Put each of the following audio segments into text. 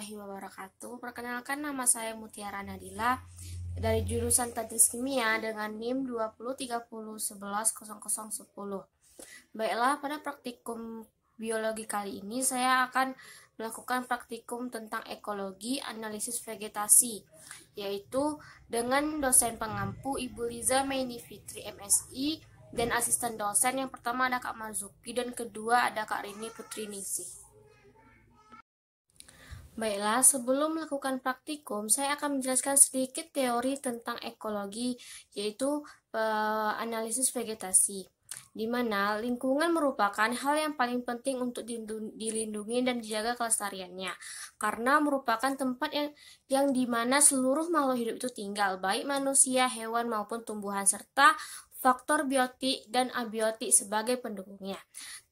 warahmatullahi wabarakatuh. Perkenalkan, nama saya Mutiara Nadila dari jurusan Teknik Kimia dengan NIM 2030110010. Baiklah, pada praktikum biologi kali ini saya akan melakukan praktikum tentang ekologi analisis vegetasi, yaitu dengan dosen pengampu Ibu Liza Meini Fitri MSI dan asisten dosen. Yang pertama ada Kak Marzuki dan kedua ada Kak Rini Putri Ningsih. Baiklah, sebelum melakukan praktikum, saya akan menjelaskan sedikit teori tentang ekologi, yaitu analisis vegetasi, di mana lingkungan merupakan hal yang paling penting untuk dilindungi dan dijaga kelestariannya, karena merupakan tempat yang dimana seluruh makhluk hidup itu tinggal, baik manusia, hewan, maupun tumbuhan, serta faktor biotik dan abiotik sebagai pendukungnya.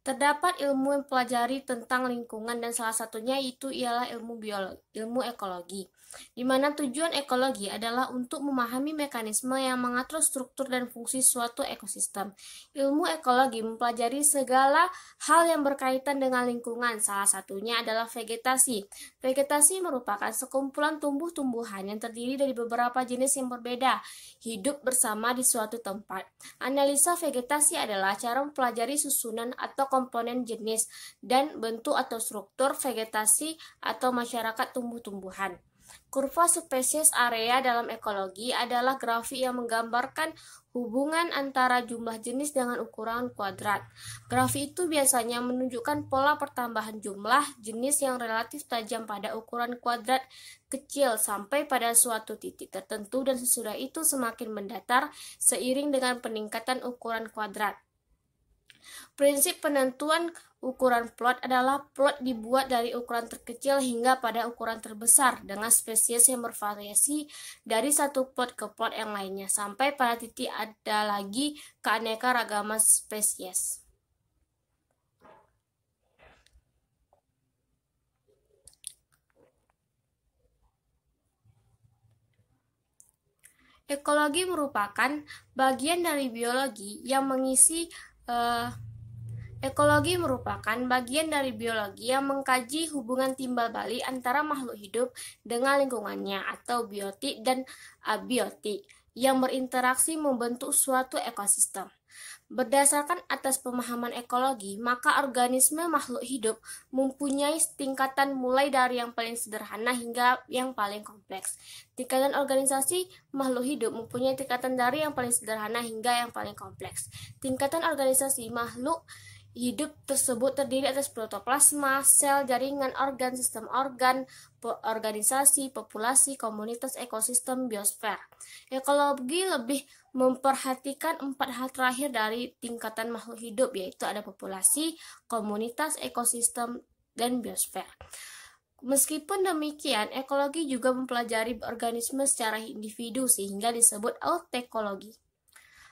Terdapat ilmu yang mempelajari tentang lingkungan dan salah satunya itu ialah ilmu ekologi, di mana tujuan ekologi adalah untuk memahami mekanisme yang mengatur struktur dan fungsi suatu ekosistem. Ilmu ekologi mempelajari segala hal yang berkaitan dengan lingkungan, salah satunya adalah vegetasi. Vegetasi merupakan sekumpulan tumbuh-tumbuhan yang terdiri dari beberapa jenis yang berbeda, hidup bersama di suatu tempat. Analisa vegetasi adalah cara mempelajari susunan atau komponen jenis dan bentuk atau struktur vegetasi atau masyarakat tumbuh-tumbuhan. Kurva spesies area dalam ekologi adalah grafik yang menggambarkan hubungan antara jumlah jenis dengan ukuran kuadrat. Grafik itu biasanya menunjukkan pola pertambahan jumlah jenis yang relatif tajam pada ukuran kuadrat kecil sampai pada suatu titik tertentu dan sesudah itu semakin mendatar seiring dengan peningkatan ukuran kuadrat. Prinsip penentuan ukuran plot adalah plot dibuat dari ukuran terkecil hingga pada ukuran terbesar dengan spesies yang bervariasi dari satu plot ke plot yang lainnya sampai pada titik ada lagi keanekaragaman spesies. Ekologi merupakan bagian dari biologi yang mengkaji hubungan timbal balik antara makhluk hidup dengan lingkungannya atau biotik dan abiotik yang berinteraksi membentuk suatu ekosistem. Berdasarkan atas pemahaman ekologi, maka organisme makhluk hidup mempunyai tingkatan mulai dari yang paling sederhana hingga yang paling kompleks. Tingkatan organisasi makhluk hidup mempunyai tingkatan dari yang paling sederhana hingga yang paling kompleks. Tingkatan organisasi makhluk hidup tersebut terdiri atas protoplasma, sel, jaringan organ, sistem organ, organisasi, populasi, komunitas, ekosistem, biosfer. Ekologi lebih memperhatikan 4 hal terakhir dari tingkatan makhluk hidup, yaitu ada populasi, komunitas, ekosistem, dan biosfer. Meskipun demikian, ekologi juga mempelajari organisme secara individu sehingga disebut autekologi.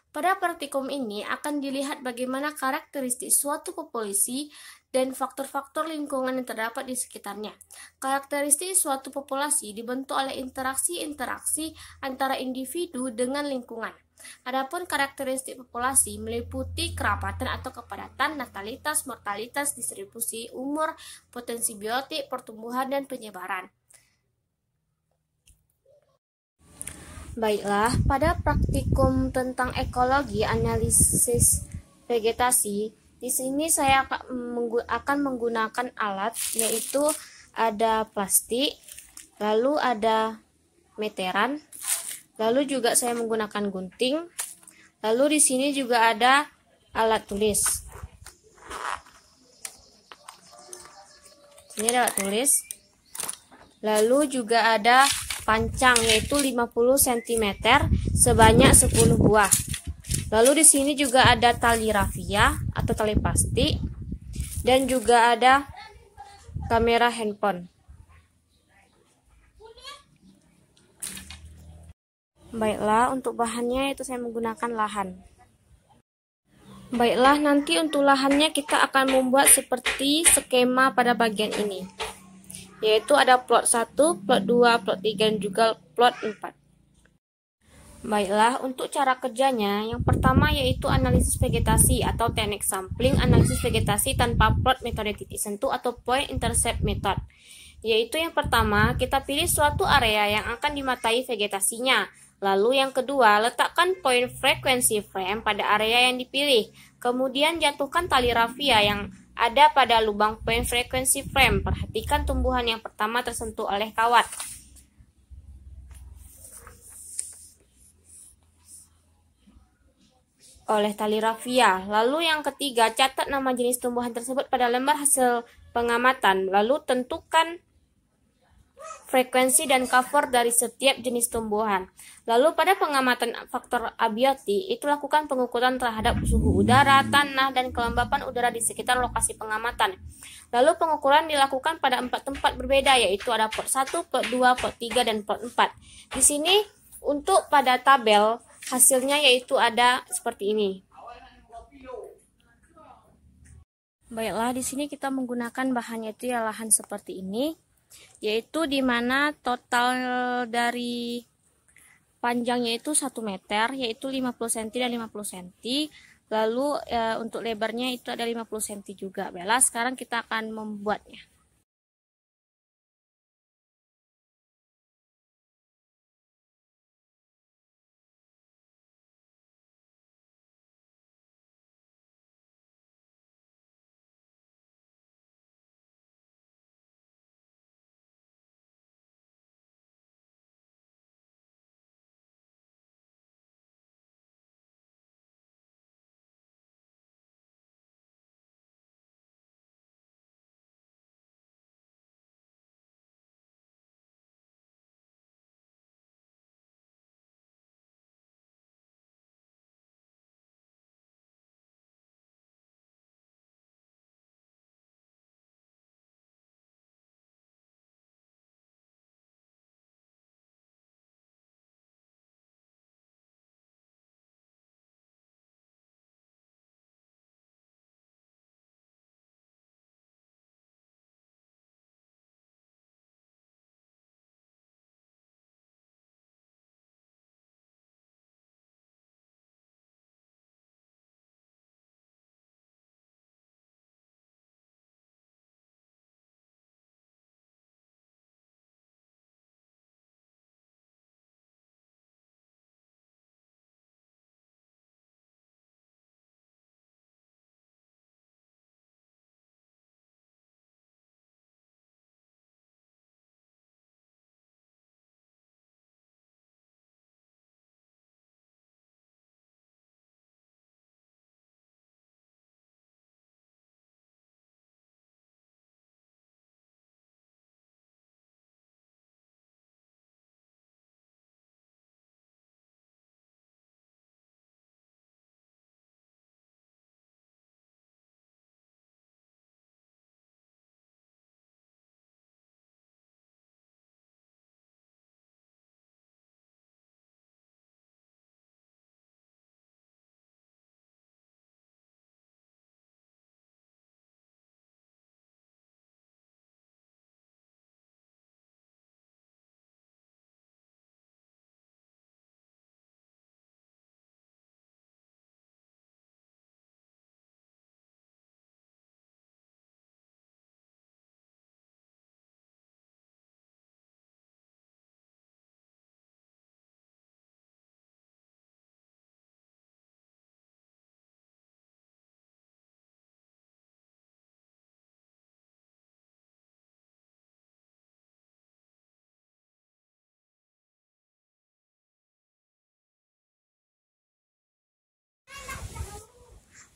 Pada praktikum ini akan dilihat bagaimana karakteristik suatu populasi dan faktor-faktor lingkungan yang terdapat di sekitarnya. Karakteristik suatu populasi dibentuk oleh interaksi-interaksi antara individu dengan lingkungan. Adapun karakteristik populasi meliputi kerapatan atau kepadatan, natalitas, mortalitas, distribusi umur, potensi biotik, pertumbuhan, dan penyebaran. Baiklah, pada praktikum tentang ekologi analisis vegetasi, di sini saya akan menggunakan alat, yaitu ada plastik, lalu ada meteran, lalu juga saya menggunakan gunting, lalu di sini juga ada alat tulis. Ini ada alat tulis, lalu juga ada pancang, yaitu 50 cm sebanyak 10 buah. Lalu di sini juga ada tali rafia atau tali plastik dan juga ada kamera handphone. Baiklah, untuk bahannya itu saya menggunakan lahan. Baiklah, nanti untuk lahannya kita akan membuat seperti skema pada bagian ini, yaitu ada plot 1, plot 2, plot 3, dan juga plot 4. Baiklah, untuk cara kerjanya, yang pertama yaitu analisis vegetasi atau teknik sampling analisis vegetasi tanpa plot metode titik sentuh atau point intercept method. Yaitu yang pertama, kita pilih suatu area yang akan dimatai vegetasinya. Lalu yang kedua, letakkan poin frekuensi frame pada area yang dipilih. Kemudian jatuhkan tali rafia yang ada pada lubang poin frekuensi frame. Perhatikan tumbuhan yang pertama tersentuh oleh kawat oleh tali rafia. Lalu yang ketiga, catat nama jenis tumbuhan tersebut pada lembar hasil pengamatan. Lalu tentukan frekuensi dan cover dari setiap jenis tumbuhan. Lalu pada pengamatan faktor abiotik, itu lakukan pengukuran terhadap suhu udara, tanah, dan kelembapan udara di sekitar lokasi pengamatan. Lalu pengukuran dilakukan pada 4 tempat berbeda, yaitu ada plot 1, plot 2, plot 3, dan plot 4. Di sini untuk pada tabel hasilnya yaitu ada seperti ini. Baiklah, di sini kita menggunakan bahannya itu ya lahan seperti ini, yaitu di mana total dari panjangnya itu 1 meter, yaitu 50 cm dan 50 cm. Lalu untuk lebarnya itu ada 50 cm juga. Baiklah, sekarang kita akan membuatnya.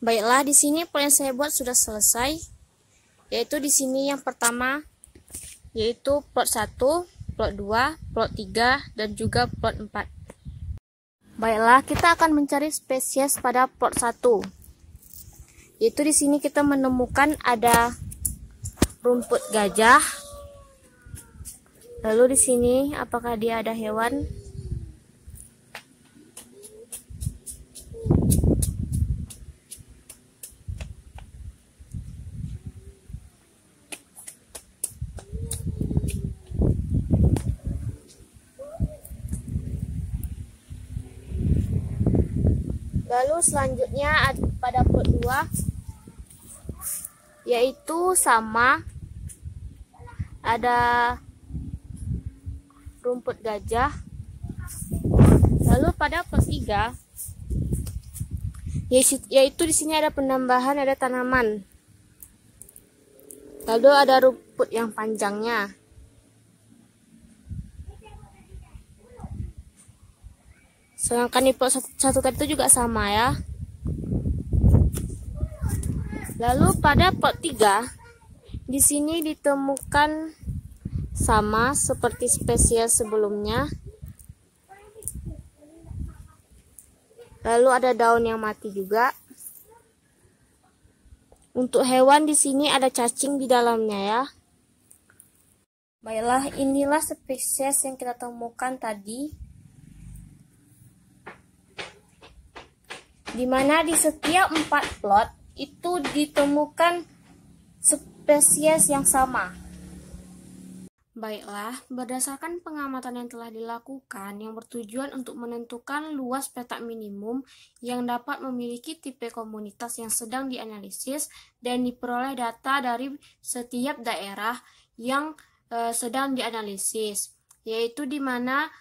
Baiklah, di sini poin yang saya buat sudah selesai, yaitu di sini yang pertama yaitu plot 1, plot 2, plot 3, dan juga plot 4. Baiklah, kita akan mencari spesies pada plot 1. Yaitu di sini kita menemukan ada rumput gajah. Lalu di sini apakah dia ada hewan? Lalu selanjutnya pada plot 2 yaitu sama ada rumput gajah. Lalu pada plot 3 yaitu di sini ada penambahan, ada tanaman. Lalu ada rumput yang panjangnya. Sedangkan di plot 1 tadi itu juga sama ya. Lalu pada plot 3 di sini ditemukan sama seperti spesies sebelumnya. Lalu ada daun yang mati juga. Untuk hewan di sini ada cacing di dalamnya ya. Baiklah, inilah spesies yang kita temukan tadi. Di mana di setiap 4 plot itu ditemukan spesies yang sama. Baiklah, berdasarkan pengamatan yang telah dilakukan yang bertujuan untuk menentukan luas petak minimum yang dapat memiliki tipe komunitas yang sedang dianalisis dan diperoleh data dari setiap daerah yang sedang dianalisis, yaitu di mana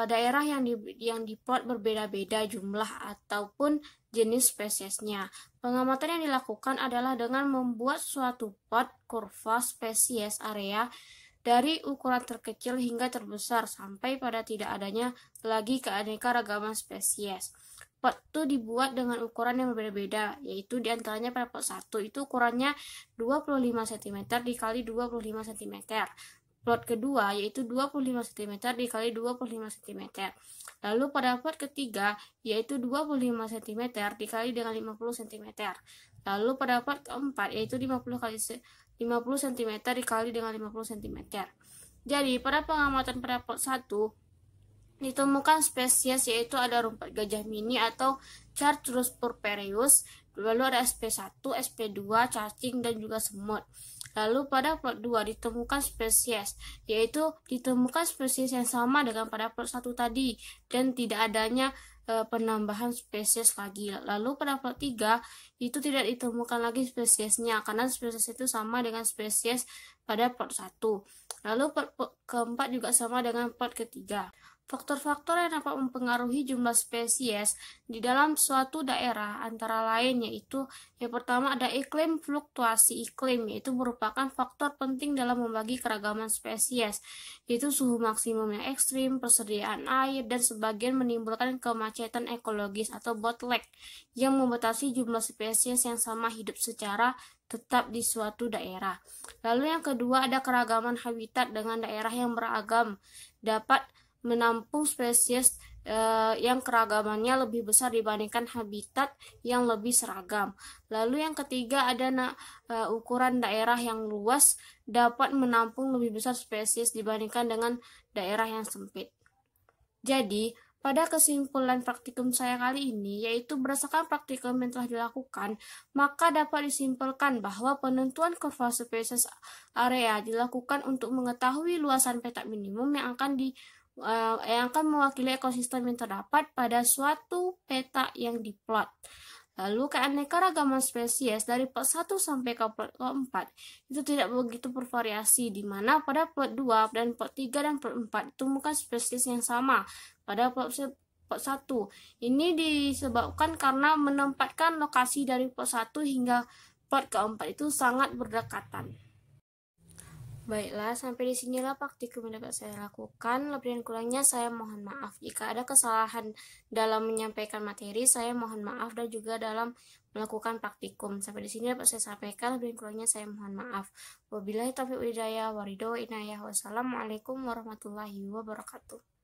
daerah yang diplot berbeda-beda jumlah ataupun jenis spesiesnya. Pengamatan yang dilakukan adalah dengan membuat suatu plot kurva spesies area dari ukuran terkecil hingga terbesar sampai pada tidak adanya lagi keanekaragaman spesies. Plot itu dibuat dengan ukuran yang berbeda-beda, yaitu diantaranya pada plot 1 itu ukurannya 25 cm dikali 25 cm. Plot kedua yaitu 25 cm dikali 25 cm. Lalu pada plot ketiga yaitu 25 cm dikali dengan 50 cm. Lalu pada plot keempat yaitu 50 cm dikali dengan 50 cm. Jadi pada pengamatan pada plot 1 ditemukan spesies yaitu ada rumput gajah mini atau Chartreus purpureus, lalu ada SP1, SP2, cacing dan juga semut. Lalu pada plot 2 ditemukan spesies, yaitu ditemukan spesies yang sama dengan pada plot 1 tadi dan tidak adanya penambahan spesies lagi. Lalu pada plot 3 itu tidak ditemukan lagi spesiesnya karena spesies itu sama dengan spesies pada plot 1. Lalu plot keempat juga sama dengan plot ketiga. Faktor-faktor yang dapat mempengaruhi jumlah spesies di dalam suatu daerah antara lain yaitu yang pertama ada iklim. Fluktuasi iklim yaitu merupakan faktor penting dalam membagi keragaman spesies, yaitu suhu maksimum yang ekstrim, persediaan air, dan sebagian menimbulkan kemacetan ekologis atau bottleneck yang membatasi jumlah spesies yang sama hidup secara tetap di suatu daerah. Lalu yang kedua ada keragaman habitat dengan daerah yang beragam dapat menampung spesies yang keragamannya lebih besar dibandingkan habitat yang lebih seragam. Lalu yang ketiga ada ukuran daerah yang luas dapat menampung lebih besar spesies dibandingkan dengan daerah yang sempit. Jadi, pada kesimpulan praktikum saya kali ini, yaitu berdasarkan praktikum yang telah dilakukan, maka dapat disimpulkan bahwa penentuan kurva spesies area dilakukan untuk mengetahui luasan petak minimum yang akan mewakili ekosistem yang terdapat pada suatu peta yang diplot. Lalu keanekaragaman spesies dari plot 1 sampai ke plot 4 itu tidak begitu bervariasi, di mana pada plot 2 dan plot 3 dan plot 4 ditemukan spesies yang sama pada plot 1. Ini disebabkan karena menempatkan lokasi dari plot 1 hingga plot keempat itu sangat berdekatan. Baiklah, sampai di sinilah praktikum yang dapat saya lakukan. Lebih dan kurangnya saya mohon maaf. Jika ada kesalahan dalam menyampaikan materi, saya mohon maaf, dan juga dalam melakukan praktikum. Sampai di sini dapat saya sampaikan. Lebih dan kurangnya saya mohon maaf. Wabillahi taufiq wal hidayah, waridho inayah. Wassalamualaikum warahmatullahi wabarakatuh.